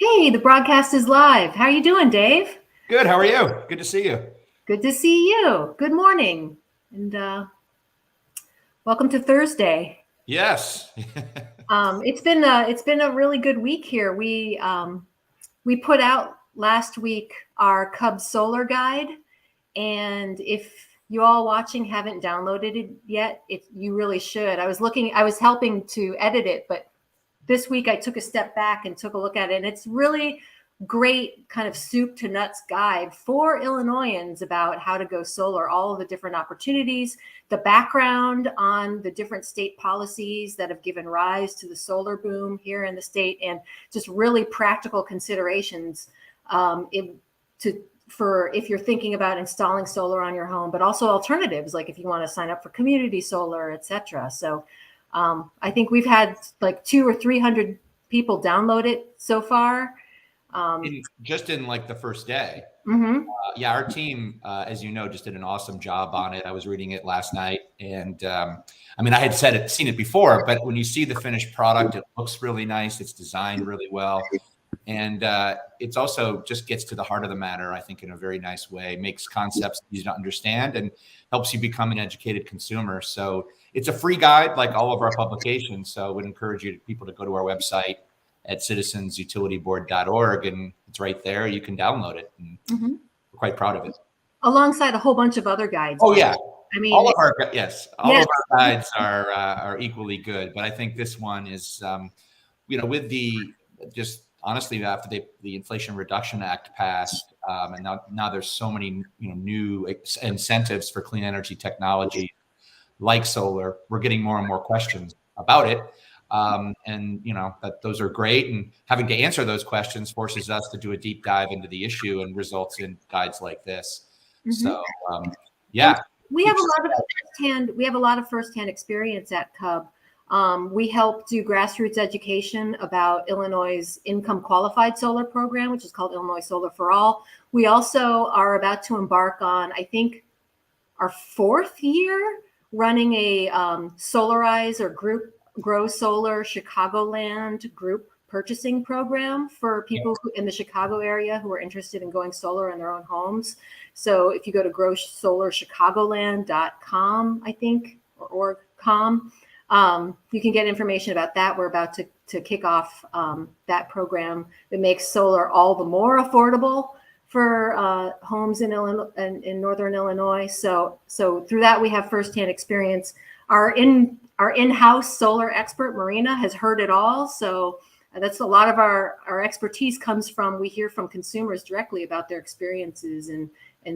Hey, the broadcast is live. How are you doing, Dave? Good. How are you? Good to see you. Good to see you. Good morning, and welcome to Thursday. Yes. It's been a really good week here. We put out last week our CUB solar guide, and if you all watching haven't downloaded it yet, you really should. I was helping to edit it, but this week I took a step back and took a look at it, and it's really great kind of soup to nuts guide for Illinoisans about how to go solar, all of the different opportunities, the background on the different state policies that have given rise to the solar boom here in the state, and just really practical considerations for if you're thinking about installing solar on your home, but also alternatives like if you want to sign up for community solar, etc. So I think we've had like 200 or 300 people download it so far. Just in like the first day. Mm-hmm. Yeah, our team, as you know, just did an awesome job on it. I was reading it last night, and I mean, I had seen it before, but when you see the finished product, it looks really nice. It's designed really well, and it's also just gets to the heart of the matter, I think, in a very nice way. Makes concepts easy to understand and helps you become an educated consumer. So it's a free guide, like all of our publications. So I would encourage people to go to our website at citizensutilityboard.org, and it's right there. You can download it, and we're quite proud of it. Alongside a whole bunch of other guides. Oh yeah, I mean, all of our guides are equally good, but I think this one is, with the just honestly after the Inflation Reduction Act passed, and now there's so many new incentives for clean energy technology like solar. We're getting more and more questions about it. And that those are great, and having to answer those questions forces us to do a deep dive into the issue and results in guides like this. So yeah, we have a lot of firsthand experience at CUB. We help do grassroots education about Illinois' income qualified solar program, which is called Illinois Solar for All. We also are about to embark on, I think, our 4th year running a Solarize or group Grow Solar Chicagoland group purchasing program for people in the Chicago area who are interested in going solar in their own homes. So if you go to growsolarchicagoland.com, I think, or .com, you can get information about that. We're about to kick off that program that makes solar all the more affordable for homes in Illinois and in Northern Illinois. So through that, we have firsthand experience. Our in-house solar expert, Marina, has heard it all. So that's a lot of our expertise comes from, we hear from consumers directly about their experiences. And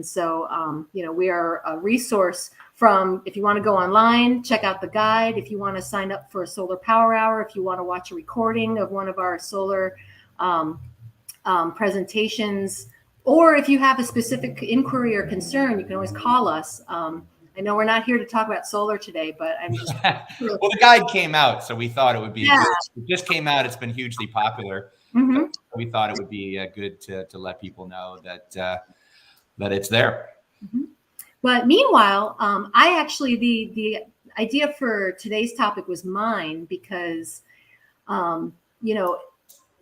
so, we are a resource from, if you want to go online, check out the guide. If you want to sign up for a solar power hour, if you want to watch a recording of one of our solar presentations, or if you have a specific inquiry or concern, you can always call us. I know we're not here to talk about solar today, but I'm just well, the guide came out, so we thought it would be good. It just came out. It's been hugely popular. So we thought it would be good to let people know that it's there. But meanwhile, I actually the idea for today's topic was mine because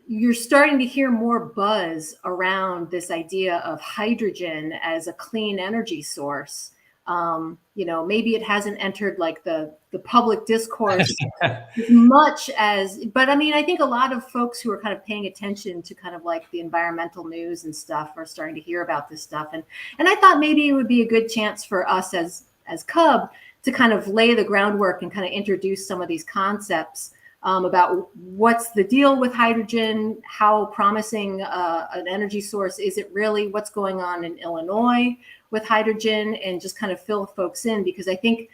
you're starting to hear more buzz around this idea of hydrogen as a clean energy source. Maybe it hasn't entered like the public discourse as much as, but I mean, I think a lot of folks who are kind of paying attention to kind of like the environmental news and stuff are starting to hear about this stuff. And I thought maybe it would be a good chance for us as CUB to kind of lay the groundwork and kind of introduce some of these concepts about what's the deal with hydrogen, how promising an energy source is it really, what's going on in Illinois with hydrogen, and just kind of fill folks in, because I think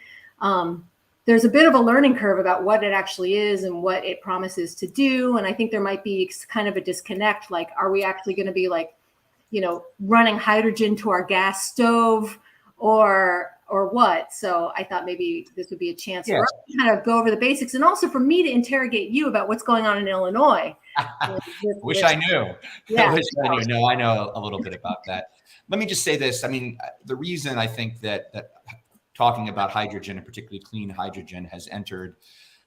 there's a bit of a learning curve about what it actually is and what it promises to do. And I think there might be kind of a disconnect. Like, are we actually going to be like, running hydrogen to our gas stove or what? So I thought maybe this would be a chance for us to kind of go over the basics, and also for me to interrogate you about what's going on in Illinois. Wish I knew. Yeah. I knew. No, I know a little bit about that. Let me just say this. I mean, the reason I think that talking about hydrogen, and particularly clean hydrogen, has entered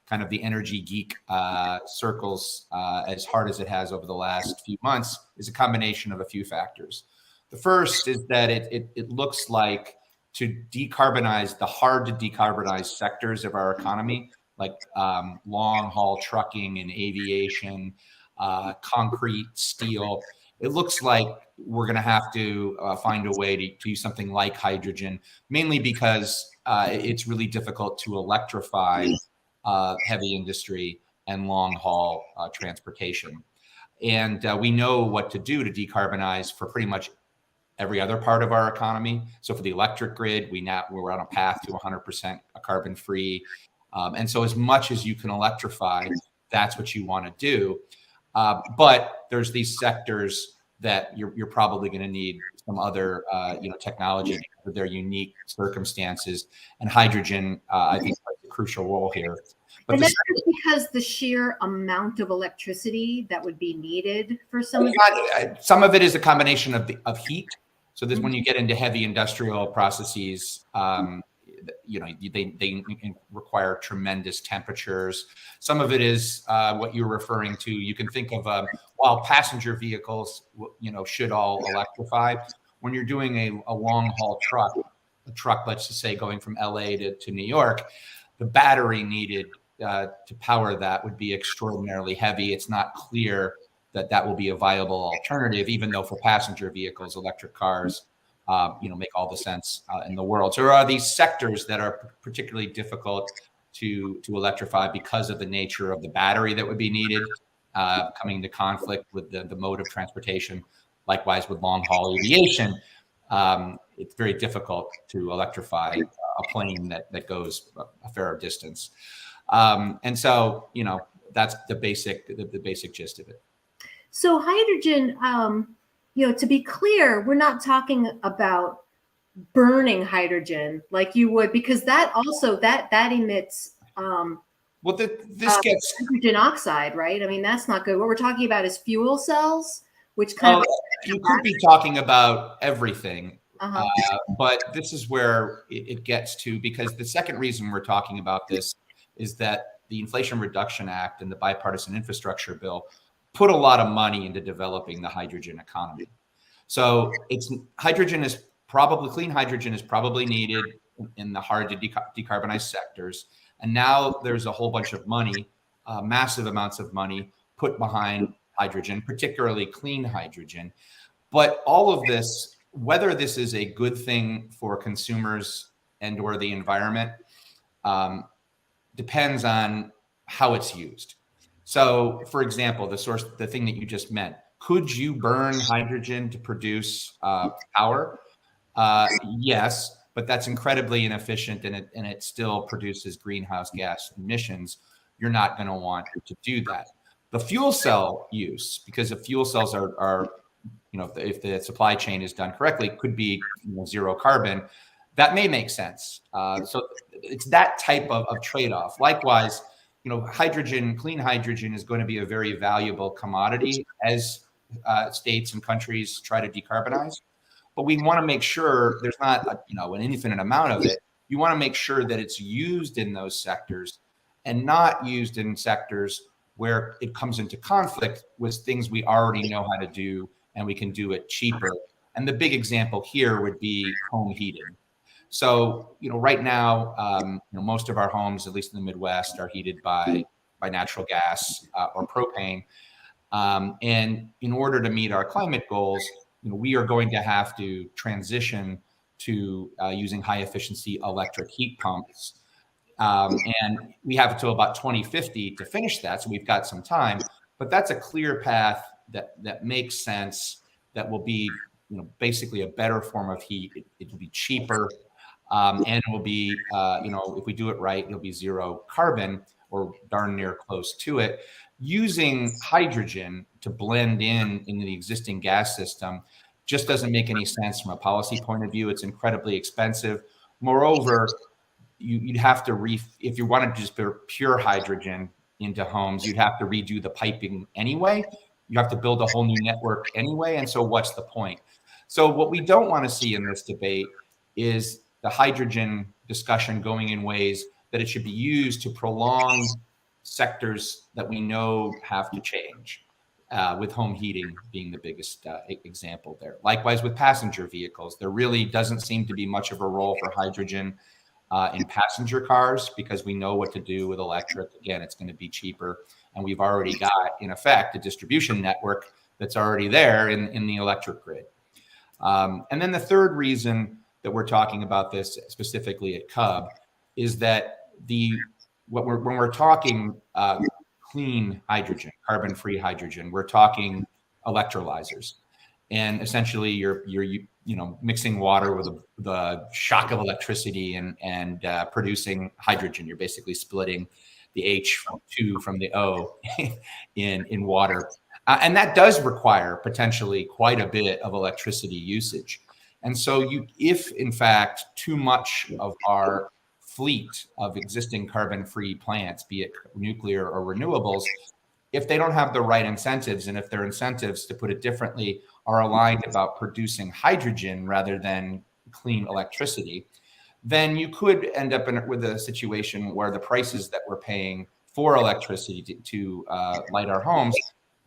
kind of the energy geek circles as hard as it has over the last few months is a combination of a few factors. The first is that it looks like to decarbonize the hard to decarbonize sectors of our economy, like long haul trucking and aviation, concrete, steel. It looks like we're going to have to find a way to use something like hydrogen, mainly because it's really difficult to electrify heavy industry and long haul transportation. And we know what to do to decarbonize for pretty much every other part of our economy. So for the electric grid, we're on a path to 100% carbon free. And so as much as you can electrify, that's what you want to do. But there's these sectors that you're probably going to need some other technology for their unique circumstances, and hydrogen I think plays a crucial role here. But and that's because the sheer amount of electricity that would be needed for some of it is a combination of heat. So this, when you get into heavy industrial processes, they require tremendous temperatures. Some of it is what you're referring to. You can think of while passenger vehicles, should all electrify. When you're doing a long haul truck, let's just say going from LA to New York, the battery needed to power that would be extraordinarily heavy. It's not clear that will be a viable alternative, even though for passenger vehicles, electric cars make all the sense in the world. So there are these sectors that are particularly difficult to electrify because of the nature of the battery that would be needed, coming into conflict with the mode of transportation. Likewise with long haul aviation, it's very difficult to electrify a plane that goes a fair distance. And so, that's the basic gist of it. So hydrogen, to be clear, we're not talking about burning hydrogen like you would, because that also that emits this gets hydrogen oxide, right? I mean, that's not good. What we're talking about is fuel cells, which kind of you could be talking about everything. But this is where it gets to, because the second reason we're talking about this is that the Inflation Reduction Act and the bipartisan infrastructure bill put a lot of money into developing the hydrogen economy. So clean hydrogen is probably needed in the hard to decarbonize sectors. And now there's a whole bunch of money, massive amounts of money put behind hydrogen, particularly clean hydrogen. But all of this, whether this is a good thing for consumers and or the environment, depends on how it's used. So, for example, the thing that you just meant, could you burn hydrogen to produce power? Yes, but that's incredibly inefficient, and it still produces greenhouse gas emissions. You're not going to want to do that. The fuel cell use, because the fuel cells are if the supply chain is done correctly, could be zero carbon. That may make sense. So it's that type of trade-off. Likewise, clean hydrogen is going to be a very valuable commodity as states and countries try to decarbonize. But we want to make sure there's not an infinite amount of it. You want to make sure that it's used in those sectors and not used in sectors where it comes into conflict with things we already know how to do and we can do it cheaper. And the big example here would be home heating. So, right now, most of our homes, at least in the Midwest, are heated by natural gas or propane. And in order to meet our climate goals, we are going to have to transition to using high efficiency electric heat pumps. And we have until about 2050 to finish that. So we've got some time, but that's a clear path that makes sense, that will be, basically a better form of heat. It will be cheaper. And it will be, if we do it right, it'll be zero carbon or darn near close to it. Using hydrogen to blend into the existing gas system just doesn't make any sense from a policy point of view. It's incredibly expensive. Moreover, you'd have to if you wanted to just put pure hydrogen into homes, you'd have to redo the piping anyway. You have to build a whole new network anyway. And so what's the point? So what we don't want to see in this debate is the hydrogen discussion going in ways that it should be used to prolong sectors that we know have to change, with home heating being the biggest example there. Likewise with passenger vehicles, there really doesn't seem to be much of a role for hydrogen in passenger cars, because we know what to do with electric. Again, it's going to be cheaper. And we've already got, in effect, a distribution network that's already there in the electric grid. And then the third reason that we're talking about this specifically at CUB is that when we're talking clean hydrogen, carbon-free hydrogen, we're talking electrolyzers. And essentially you're mixing water with the shock of electricity and producing hydrogen. You're basically splitting the H2 from the O in water. And that does require potentially quite a bit of electricity usage. And so if in fact too much of our fleet of existing carbon-free plants, be it nuclear or renewables, if they don't have the right incentives, and if their incentives, to put it differently, are aligned about producing hydrogen rather than clean electricity, then you could end up with a situation where the prices that we're paying for electricity to light our homes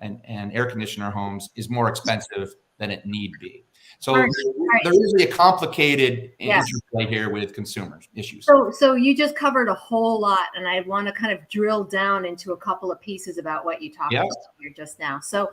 and air condition our homes is more expensive than it need be. So there is a complicated interplay here with consumer issues. So you just covered a whole lot, and I want to kind of drill down into a couple of pieces about what you talked about here just now. So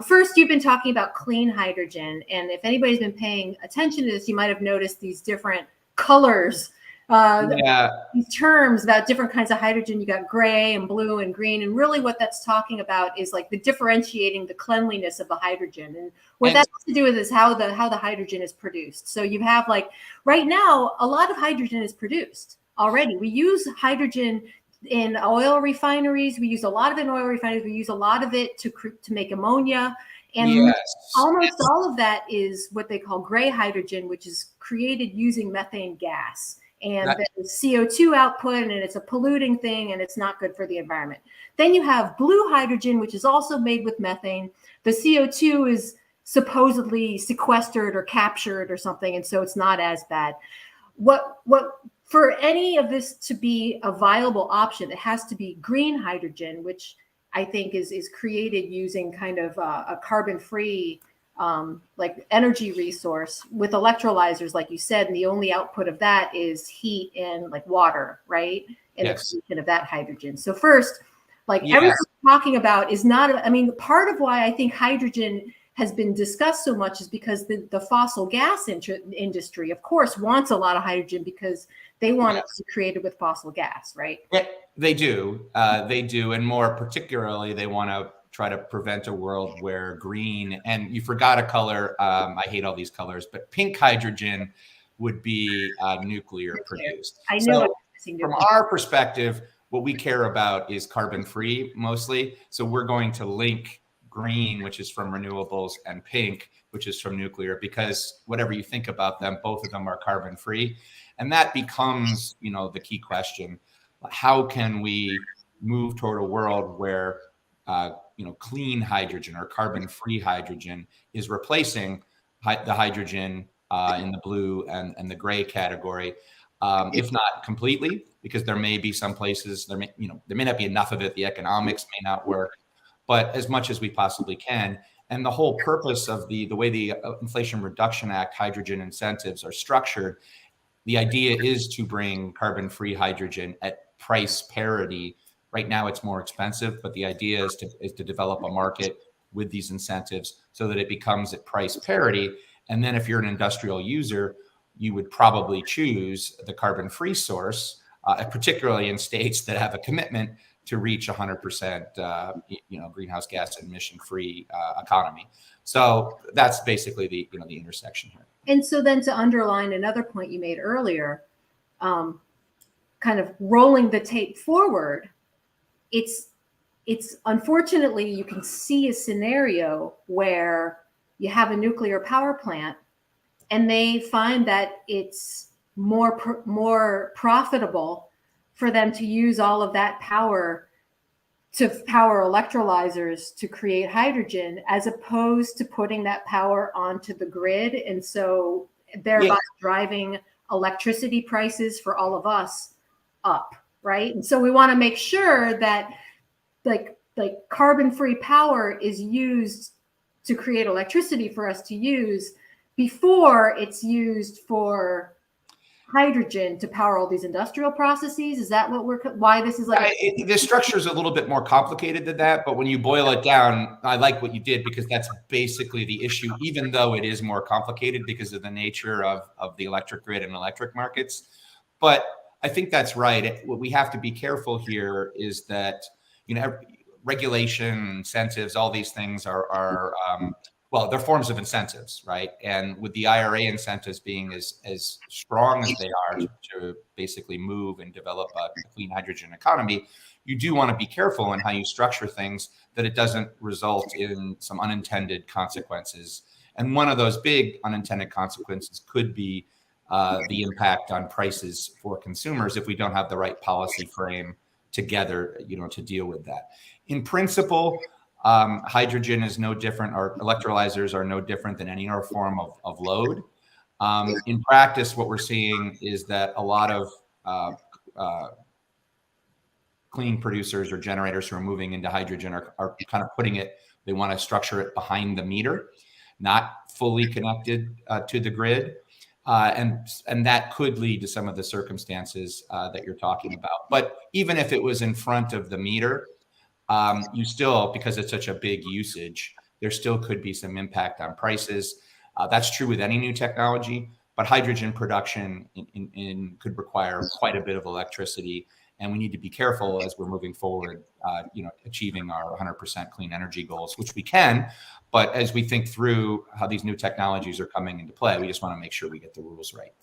first, you've been talking about clean hydrogen, and if anybody's been paying attention to this, you might have noticed these different colors, these terms about different kinds of hydrogen. You got gray and blue and green, and really what that's talking about is like the differentiating the cleanliness of the hydrogen, and what that has to do with is how the hydrogen is produced. So you have, like, right now a lot of hydrogen is produced already. We use hydrogen in oil refineries. We use a lot of it in oil refineries. We use a lot of it to make ammonia. And almost all of that is what they call gray hydrogen, which is created using methane gas. And there's CO2 output, and it's a polluting thing, and it's not good for the environment. Then you have blue hydrogen, which is also made with methane. The CO2 is supposedly sequestered or captured or something, and so it's not as bad. What for any of this to be a viable option, it has to be green hydrogen, which I think is created using kind of a carbon-free like energy resource with electrolyzers, like you said, and the only output of that is heat and like water, right? And the creation of that hydrogen. So first, like everything we're talking about is not, I mean, part of why I think hydrogen has been discussed so much is because the fossil gas industry, of course, wants a lot of hydrogen because they want it to be created with fossil gas, right? Yeah, they do. And more particularly, they want to try to prevent a world where green, and you forgot a color, I hate all these colors, but pink hydrogen would be nuclear produced. I know. So from our perspective, what we care about is carbon-free mostly. So we're going to link green, which is from renewables, and pink, which is from nuclear, because whatever you think about them, both of them are carbon-free. And that becomes, the key question. How can we move toward a world where clean hydrogen or carbon-free hydrogen is replacing the hydrogen in the blue and the gray category, if not completely, because there may be some places there may not be enough of it. The economics may not work, but as much as we possibly can. And the whole purpose of the way the Inflation Reduction Act hydrogen incentives are structured, the idea is to bring carbon-free hydrogen at price parity. Right now it's more expensive, but the idea is to develop a market with these incentives so that it becomes at price parity. And then if you're an industrial user, you would probably choose the carbon-free source, particularly in states that have a commitment to reach 100% greenhouse gas emission-free economy. So that's basically the intersection here. And so then to underline another point you made earlier, kind of rolling the tape forward, it's unfortunately, you can see a scenario where you have a nuclear power plant and they find that it's more profitable for them to use all of that power to power electrolyzers to create hydrogen, as opposed to putting that power onto the grid. And so thereby driving electricity prices for all of us up. right? And so we want to make sure that like carbon-free power is used to create electricity for us to use before it's used for hydrogen to power all these industrial processes. Is that what why this is like the structure is a little bit more complicated than that, but when you boil it down, I like what you did, because that's basically the issue, even though it is more complicated because of the nature of the electric grid and electric markets. But I think that's right. What we have to be careful here is that, regulation, incentives, all these things are well, they're forms of incentives, right? And with the IRA incentives being as strong as they are to basically move and develop a clean hydrogen economy, you do want to be careful in how you structure things, that it doesn't result in some unintended consequences. And one of those big unintended consequences could be the impact on prices for consumers if we don't have the right policy frame together, to deal with that. In principle, hydrogen is no different, or electrolyzers are no different than any other form of load. In practice, what we're seeing is that a lot of clean producers or generators who are moving into hydrogen are kind of putting it, they want to structure it behind the meter, not fully connected to the grid. And that could lead to some of the circumstances that you're talking about. But even if it was in front of the meter, you still, because it's such a big usage, there still could be some impact on prices. That's true with any new technology, but hydrogen production could require quite a bit of electricity. And we need to be careful as we're moving forward, achieving our 100% clean energy goals, which we can. But as we think through how these new technologies are coming into play, we just want to make sure we get the rules right.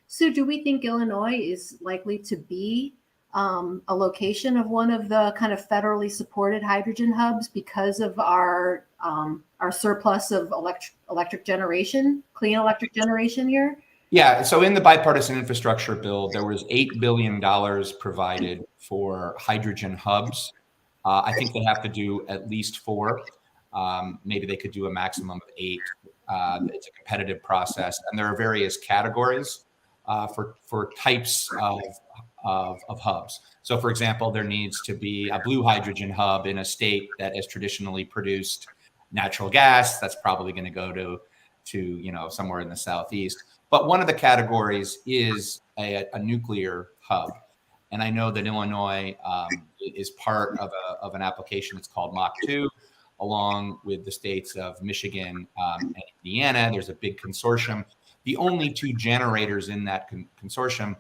So do we think Illinois is likely to be a location of one of the kind of federally supported hydrogen hubs because of our surplus of electric generation, clean electric generation here? Yeah. So in the bipartisan infrastructure bill, there was $8 billion provided for hydrogen hubs. I think they have to do at least 4. Maybe they could do a maximum of 8. It's a competitive process, and there are various categories for types of hubs. So, for example, there needs to be a blue hydrogen hub in a state that has traditionally produced natural gas. That's probably going to go to somewhere in the southeast. But one of the categories is a nuclear hub. And I know that Illinois is part of an application that's called MACH2, along with the states of Michigan and Indiana. There's a big consortium. The only 2 generators in that consortium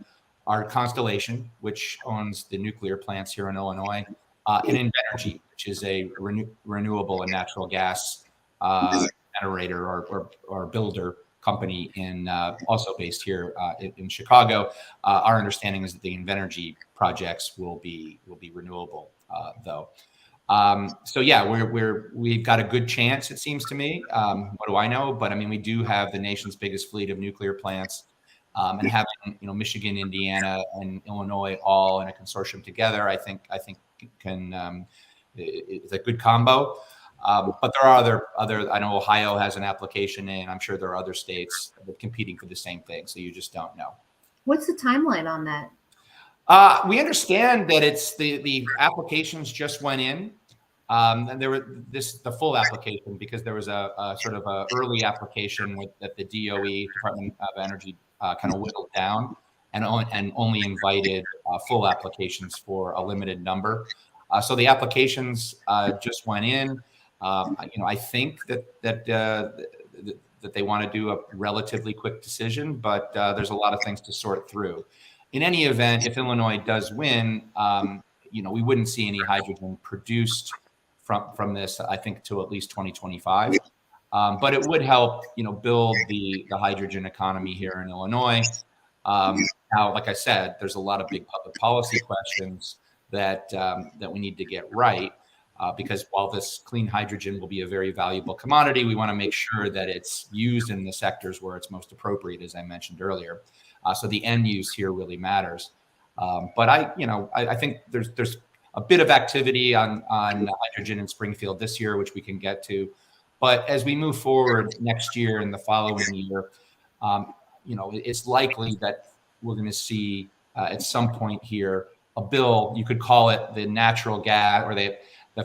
are Constellation, which owns the nuclear plants here in Illinois, and Invenergy, which is a renewable and natural gas generator or builder company also based here in Chicago. Our understanding is that the Invenergy projects will be renewable, though. So yeah, we've got a good chance, it seems to me. What do I know? But I mean, we do have the nation's biggest fleet of nuclear plants, and having Michigan, Indiana, and Illinois all in a consortium together, I think it's a good combo. But there are other. I know Ohio has an application in. I'm sure there are other states that are competing for the same thing. So you just don't know. What's the timeline on that? We understand that it's the applications just went in. And there were the full application, because there was a sort of a early application that the DOE, Department of Energy, kind of whittled down and only invited full applications for a limited number. So the applications just went in. I think that they want to do a relatively quick decision, but there's a lot of things to sort through. In any event, if Illinois does win, we wouldn't see any hydrogen produced from this, I think, till at least 2025. But it would help, build the hydrogen economy here in Illinois. Now, like I said, there's a lot of big public policy questions that we need to get right, because while this clean hydrogen will be a very valuable commodity, we want to make sure that it's used in the sectors where it's most appropriate, as I mentioned earlier. So the end use here really matters. But I think there's a bit of activity on hydrogen in Springfield this year, which we can get to. But as we move forward next year and the following year, it's likely that we're going to see at some point here a bill. You could call it the natural gas or the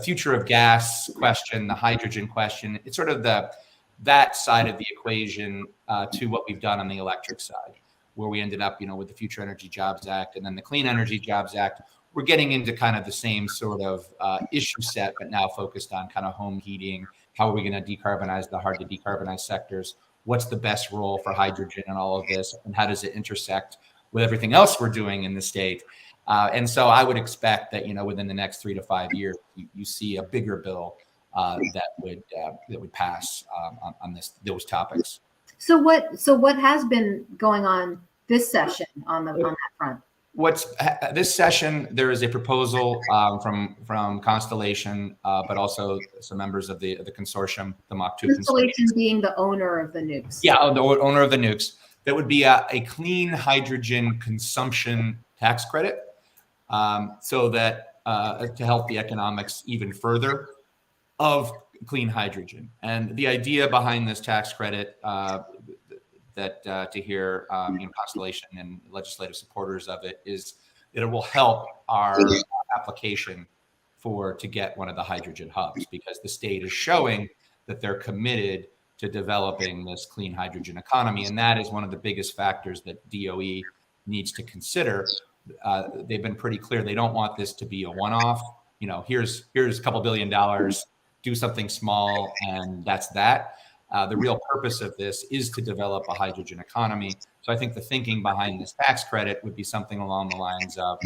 future of gas question, the hydrogen question. It's sort of that side of the equation to what we've done on the electric side, where we ended up, with the Future Energy Jobs Act and then the Clean Energy Jobs Act. We're getting into kind of the same sort of issue set, but now focused on kind of home heating. How are we going to decarbonize the hard to decarbonize sectors? What's the best role for hydrogen in all of this? And how does it intersect with everything else we're doing in the state? And so I would expect that, within the next 3 to 5 years, you see a bigger bill that would pass on those topics. So what has been going on this session on that front? This session, there is a proposal from Constellation, but also some members of the consortium, the Mach 2 Constellation being the owner of the nukes. Yeah, the owner of the nukes. That would be a clean hydrogen consumption tax credit, so that to help the economics even further of clean hydrogen. And the idea behind this tax credit, that to hear Constellation and legislative supporters of it, is that it will help our application to get one of the hydrogen hubs, because the state is showing that they're committed to developing this clean hydrogen economy. And that is one of the biggest factors that DOE needs to consider. They've been pretty clear. They don't want this to be a one-off. Here's a couple $2 billion, do something small, and that's that. The real purpose of this is to develop a hydrogen economy. So I think the thinking behind this tax credit would be something along the lines of,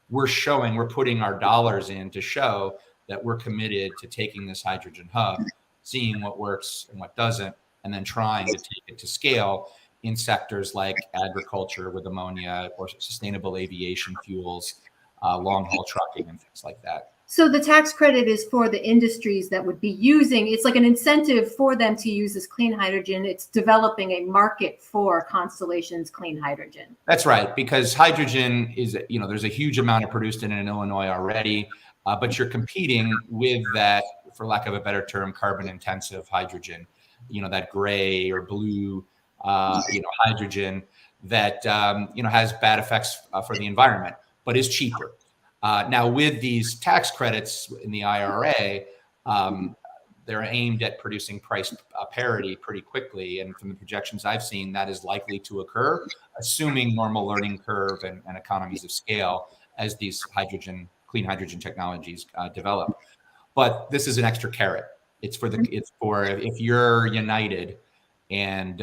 we're putting our dollars in to show that we're committed to taking this hydrogen hub, seeing what works and what doesn't, and then trying to take it to scale in sectors like agriculture with ammonia, or sustainable aviation fuels, long-haul trucking, and things like that. So the tax credit is for the industries that would be using, it's like an incentive for them to use this clean hydrogen. It's developing a market for Constellation's clean hydrogen. That's right, because hydrogen is, there's a huge amount of produced in Illinois already, but you're competing with that, for lack of a better term, carbon intensive hydrogen, that gray or blue, hydrogen that, has bad effects for the environment, but is cheaper. Now, with these tax credits in the IRA, they're aimed at producing price parity pretty quickly. And from the projections I've seen, that is likely to occur, assuming normal learning curve and economies of scale as these clean hydrogen technologies develop. But this is an extra carrot. It's for if you're United and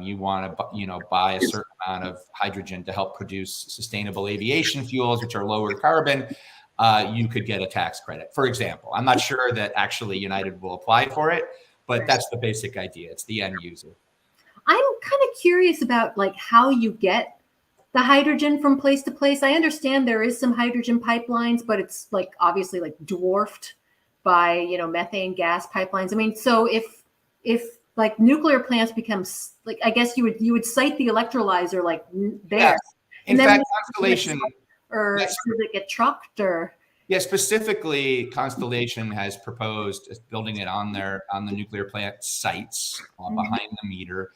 you want to buy a certain amount of hydrogen to help produce sustainable aviation fuels, which are lower carbon, you could get a tax credit, for example. I'm not sure that actually United will apply for it, but that's the basic idea. It's the end user. I'm kind of curious about how you get the hydrogen from place to place. I understand there is some hydrogen pipelines, but it's obviously dwarfed by methane gas pipelines. I mean, so if nuclear plants becomes I guess you would cite the electrolyzer there. Yes. In fact, Constellation, or does it get trucked or? Yeah, specifically, Constellation has proposed building it on the nuclear plant sites behind the meter,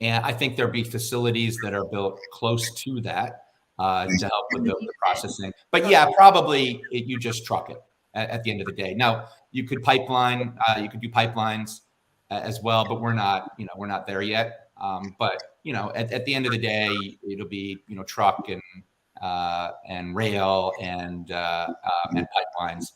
and I think there'll be facilities that are built close to that to help with the processing. But yeah, probably you just truck it at the end of the day. Now you could pipeline, you could do pipelines as well, but we're not there yet. But at the end of the day, it'll be truck and rail and pipelines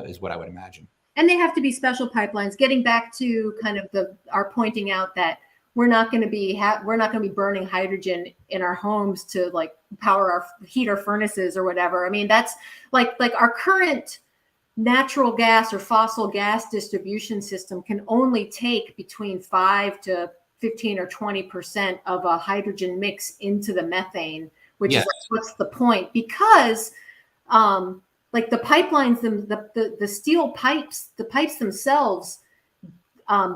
is what I would imagine. And they have to be special pipelines. Getting back to kind of our pointing out that we're not going to be burning hydrogen in our homes to power heat our furnaces or whatever. I mean, that's like our current natural gas or fossil gas distribution system can only take between 5 to 15 or 20% of a hydrogen mix into the methane, which is what's the point? Because the pipelines, the steel pipes, the pipes themselves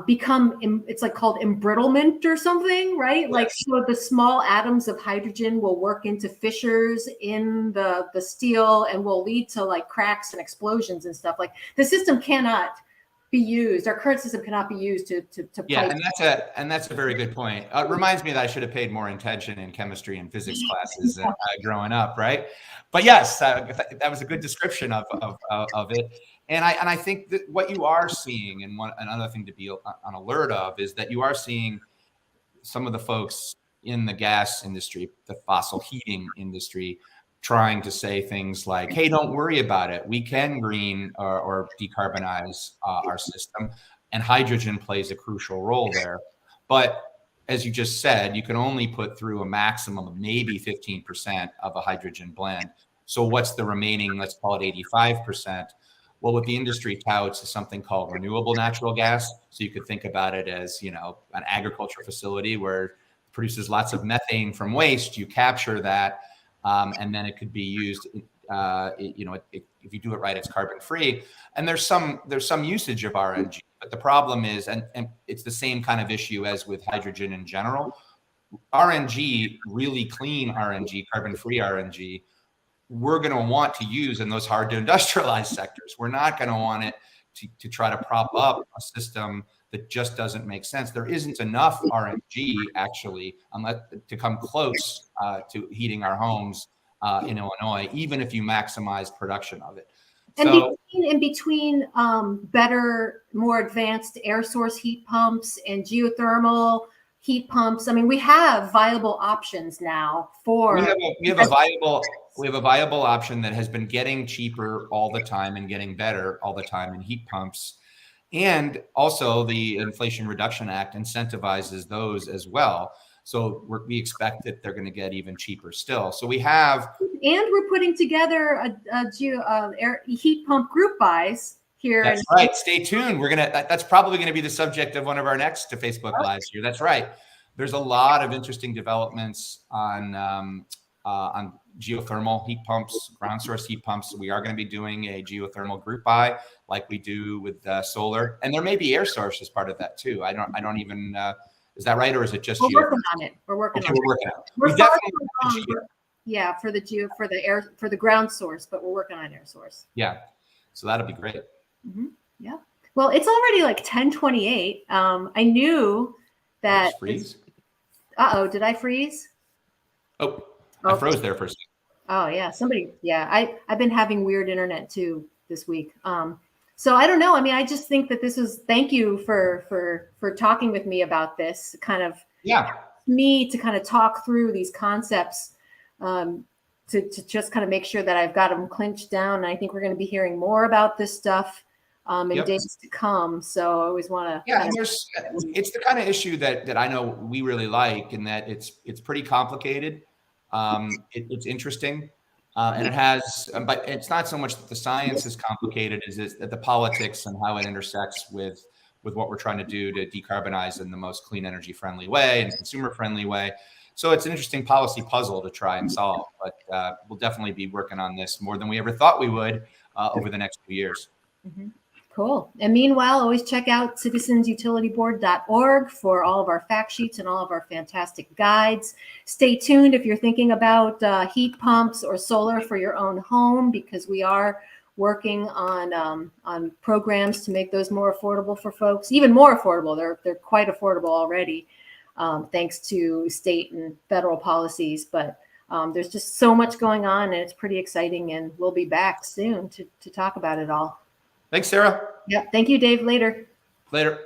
become, it's called embrittlement or something, right? Yes. So the small atoms of hydrogen will work into fissures in the steel and will lead to cracks and explosions and stuff. The system cannot be used. Our current system cannot be used to Yeah, pipe. and that's a very good point. It reminds me that I should have paid more attention in chemistry and physics classes growing up, right? But yes, that was a good description of it. And I think that what you are seeing, and another thing to be on alert of, is that you are seeing some of the folks in the gas industry, the fossil heating industry, trying to say things like, hey, don't worry about it. We can green or decarbonize our system. And hydrogen plays a crucial role there. But as you just said, you can only put through a maximum of maybe 15% of a hydrogen blend. So what's the remaining, let's call it 85%? Well, what the industry touts is something called renewable natural gas. So you could think about it as, you know, an agriculture facility where it produces lots of methane from waste. You capture that, and then it could be used. You know, if you do it right, it's carbon free. And there's some usage of RNG, but the problem is, and it's the same kind of issue as with hydrogen in general. RNG, really clean RNG, carbon free RNG, we're going to want to use in those hard to industrialize sectors. We're not going to want it to try to prop up a system that just doesn't make sense. There isn't enough RNG actually to come close to heating our homes in Illinois, even if you maximize production of it. And in between better, more advanced air source heat pumps and geothermal heat pumps, I mean, we have viable options now for. We have a viable option that has been getting cheaper all the time and getting better all the time in heat pumps. And also the Inflation Reduction Act incentivizes those as well. So we expect that they're going to get even cheaper still. So we have. And we're putting together a heat pump group buys here. That's right. Stay tuned. That's probably going to be the subject of one of our next Facebook Lives here. That's right. There's a lot of interesting developments on geothermal heat pumps, ground source heat pumps. We are going to be doing a geothermal group buy like we do with solar, and there may be air source as part of that too. I don't even. Is that right, or is it just? We're working on it. We're working on it. Yeah, for the ground source, but we're working on air source. Yeah, so that'll be great. Mm-hmm. Yeah. Well, it's already like 10:28. I knew that. Freeze. Did I freeze? Oh, I froze there for a second. Oh yeah, I've been having weird internet too this week. So I don't know. I mean, I just think that thank you for talking with me about this kind of. Yeah. Me to kind of talk through these concepts, to just kind of make sure that I've got them clinched down. And I think we're going to be hearing more about this stuff in days to come. So I always want to. Yeah, it's the kind of issue that I know we really like, in that it's pretty complicated. It's interesting, and it has, but it's not so much that the science is complicated as that the politics and how it intersects with what we're trying to do to decarbonize in the most clean energy friendly way and consumer friendly way. So it's an interesting policy puzzle to try and solve, but we'll definitely be working on this more than we ever thought we would over the next few years. Mm-hmm. Cool. And meanwhile, always check out citizensutilityboard.org for all of our fact sheets and all of our fantastic guides. Stay tuned if you're thinking about heat pumps or solar for your own home, because we are working on programs to make those more affordable for folks, even more affordable. They're quite affordable already, thanks to state and federal policies. But there's just so much going on, and it's pretty exciting. And we'll be back soon to talk about it all. Thanks, Sarah. Yeah. Thank you, Dave. Later. Later.